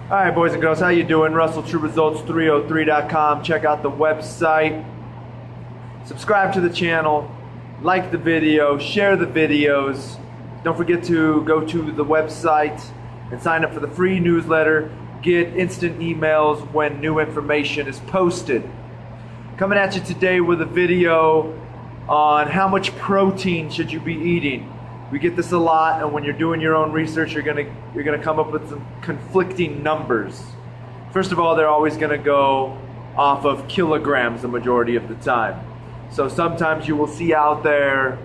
All right, boys and girls, how you doing? RussellTrueResults303.com. Check out the website. Subscribe to the channel. Like the video. Share the videos. Don't forget to go to the website and sign up for the free newsletter. Get instant emails when new information is posted. Coming at you today with a video on how much protein should you be eating. We get this a lot, and when you're doing your own research, you're gonna come up with some conflicting numbers. First of all, they're always gonna go off of kilograms the majority of the time. So sometimes you will see out there,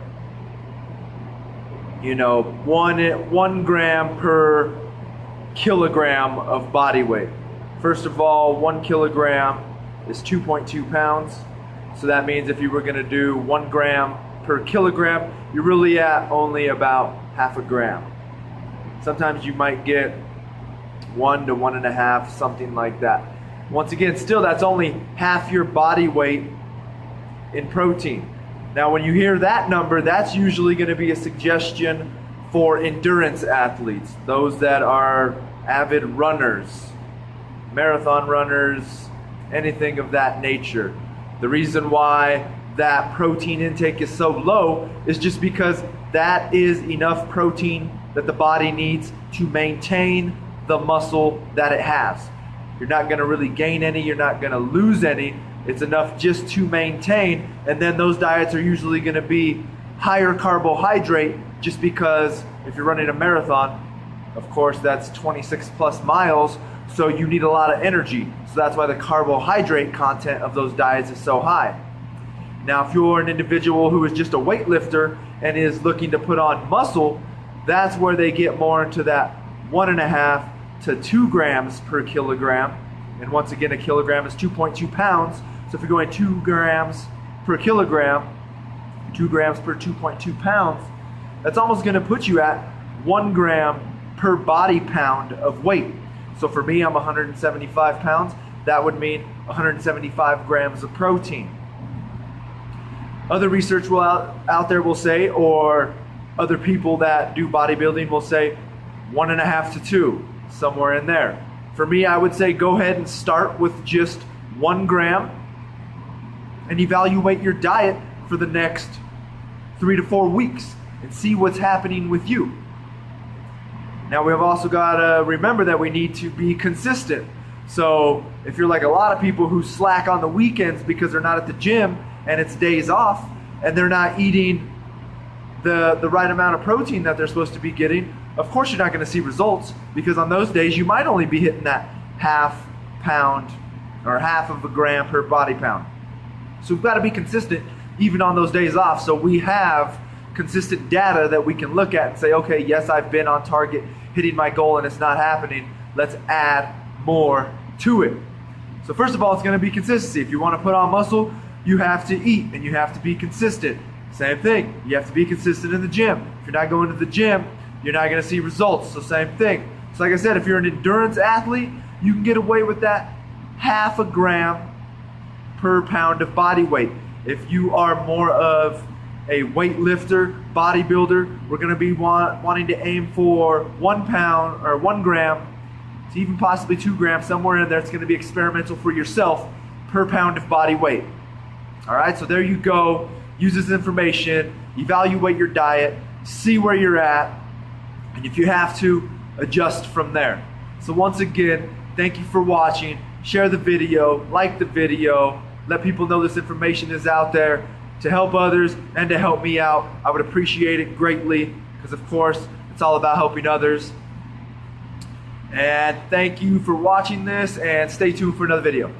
you know, one gram per kilogram of body weight. First of all, 1 kilogram is 2.2 pounds. So that means if you were gonna do 1 gram per kilogram, you're really at only about half a gram. Sometimes you might get 1 to 1.5, something like that. Once again, still that's only half your body weight in protein. Now when you hear that number, that's usually going to be a suggestion for endurance athletes, those that are avid runners, marathon runners, anything of that nature. The reason why that protein intake is so low is just because that is enough protein that the body needs to maintain the muscle that it has. You're not going to really gain any, you're not going to lose any. It's enough just to maintain, and then those diets are usually going to be higher carbohydrate, just because if you're running a marathon, of course that's 26 plus miles, so you need a lot of energy. So that's why the carbohydrate content of those diets is so high. Now, if you're an individual who is just a weightlifter and is looking to put on muscle, that's where they get more into that 1.5 to 2 grams per kilogram. And once again, a kilogram is 2.2 pounds. So if you're going 2 grams per kilogram, 2 grams per 2.2 pounds, that's almost going to put you at 1 gram per body pound of weight. So for me, I'm 175 pounds. That would mean 175 grams of protein. Other research out there will say, or other people that do bodybuilding will say 1.5 to 2, somewhere in there. For me, I would say go ahead and start with just 1 gram and evaluate your diet for the next 3 to 4 weeks and see what's happening with you. Now, we have also got to remember that we need to be consistent. So if you're like a lot of people who slack on the weekends because they're not at the gym and it's days off and they're not eating the right amount of protein that they're supposed to be getting, of course you're not going to see results, because on those days you might only be hitting that half pound or half of a gram per body pound. So we've got to be consistent even on those days off, so we have consistent data that we can look at and say, okay, yes, I've been on target hitting my goal and it's not happening. Let's add more to it. So first of all, it's going to be consistency. If you want to put on muscle, you have to eat and you have to be consistent. Same thing, you have to be consistent in the gym. If you're not going to the gym, you're not going to see results. So same thing. So like I said, if you're an endurance athlete, you can get away with that half a gram per pound of body weight. If you are more of a weightlifter, bodybuilder, we're going to be wanting to aim for 1 pound or 1 gram to even possibly 2 grams, somewhere in there. It's going to be experimental for yourself per pound of body weight. All right, so there you go. Use this information, evaluate your diet, see where you're at, and if you have to, adjust from there. So once again, thank you for watching. Share the video, like the video, let people know this information is out there to help others and to help me out. I would appreciate it greatly, because of course, it's all about helping others. And thank you for watching this, and stay tuned for another video.